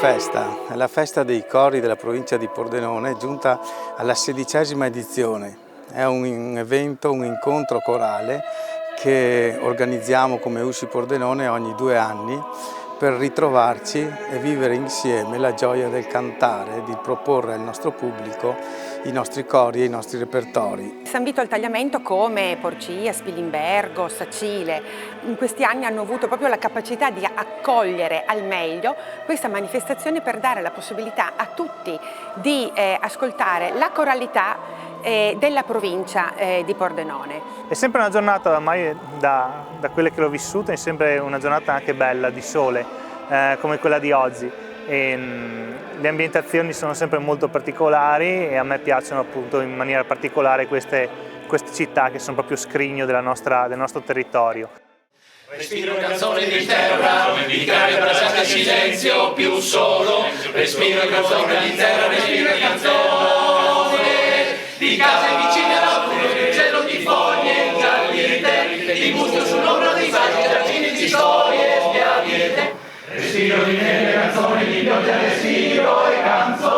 è la festa dei cori della provincia di Pordenone, giunta alla 16ª edizione. È un evento, un incontro corale che organizziamo come USCI Pordenone ogni 2 anni per ritrovarci e vivere insieme la gioia del cantare, di proporre al nostro pubblico i nostri cori e i nostri repertori. San Vito al Tagliamento, come Porcia, Spilimbergo, Sacile, in questi anni hanno avuto proprio la capacità di accogliere al meglio questa manifestazione per dare la possibilità a tutti di ascoltare la coralità della provincia di Pordenone. È sempre una giornata, ormai da quelle che l'ho vissuta, è sempre una giornata anche bella, di sole, come quella di oggi. Le ambientazioni sono sempre molto particolari e a me piacciono appunto in maniera particolare queste città che sono proprio scrigno del nostro territorio. Respiro canzone di terra, di grave abbracciate silenzio, più solo. Respiro canzone di terra, respiro canzone di case vicine all'altro, cielo di foglie ingiallite, di muschio sull'ombra dei vasi, giardini di storie sbiadite. Respiro di neve, canzone di pioggia, respiro e canzone.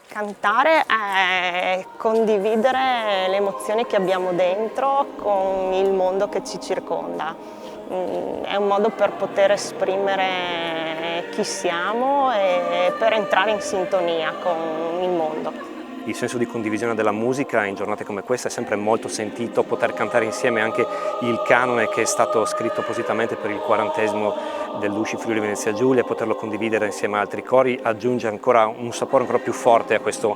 Cantare è condividere le emozioni che abbiamo dentro con il mondo che ci circonda. È un modo per poter esprimere chi siamo e per entrare in sintonia con il mondo. Il senso di condivisione della musica in giornate come questa è sempre molto sentito, poter cantare insieme anche il canone che è stato scritto appositamente per il 40° dell'USCI Friuli Venezia Giulia, poterlo condividere insieme a altri cori aggiunge ancora un sapore ancora più forte a questo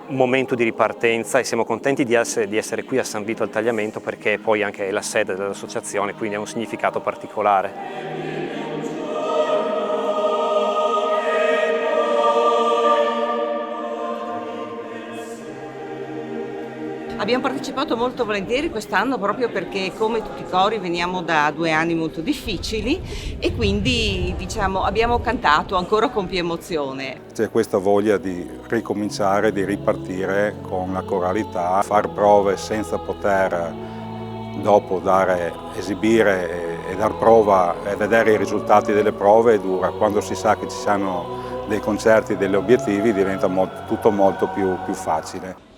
momento di ripartenza e siamo contenti di essere qui a San Vito al Tagliamento perché poi anche è la sede dell'associazione, quindi ha un significato particolare. Abbiamo partecipato molto volentieri quest'anno proprio perché come tutti i cori veniamo da 2 anni molto difficili e quindi diciamo abbiamo cantato ancora con più emozione. C'è questa voglia di ricominciare, di ripartire con la coralità, far prove senza poter dopo esibire e dar prova e vedere i risultati delle prove è dura. Quando si sa che ci sono dei concerti, degli obiettivi diventa tutto molto più facile.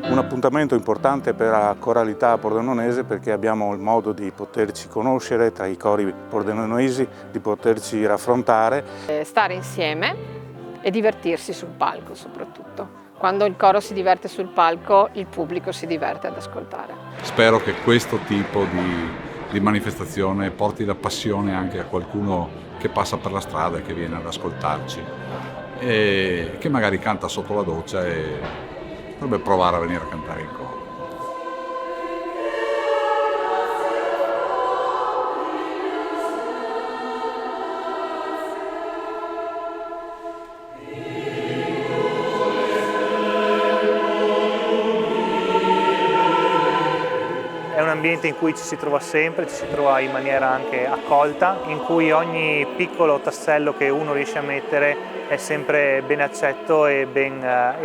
Un appuntamento importante per la coralità pordenonese perché abbiamo il modo di poterci conoscere tra i cori pordenonesi, di poterci raffrontare. Stare insieme e divertirsi sul palco soprattutto. Quando il coro si diverte sul palco, il pubblico si diverte ad ascoltare. Spero che questo tipo di manifestazione porti la passione anche a qualcuno che passa per la strada e che viene ad ascoltarci e che magari canta sotto la doccia e potrebbe provare a venire a cantare in coro. È un ambiente in cui ci si trova sempre, ci si trova in maniera anche accolta, in cui ogni piccolo tassello che uno riesce a mettere è sempre ben accetto e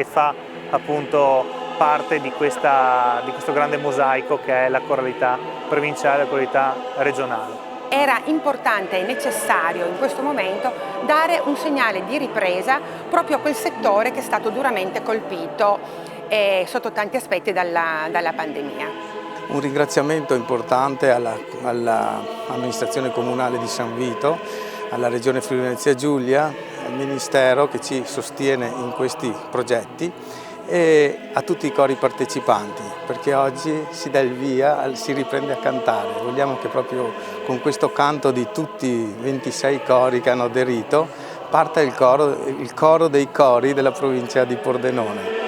fa appunto parte di questo grande mosaico che è la coralità provinciale e la coralità regionale. Era importante e necessario in questo momento dare un segnale di ripresa proprio a quel settore che è stato duramente colpito sotto tanti aspetti dalla pandemia. Un ringraziamento importante all'amministrazione comunale di San Vito, alla Regione Friuli Venezia Giulia, al Ministero che ci sostiene in questi progetti e a tutti i cori partecipanti, perché oggi si dà il via, si riprende a cantare. Vogliamo che proprio con questo canto di tutti i 26 cori che hanno aderito parta il coro dei cori della provincia di Pordenone.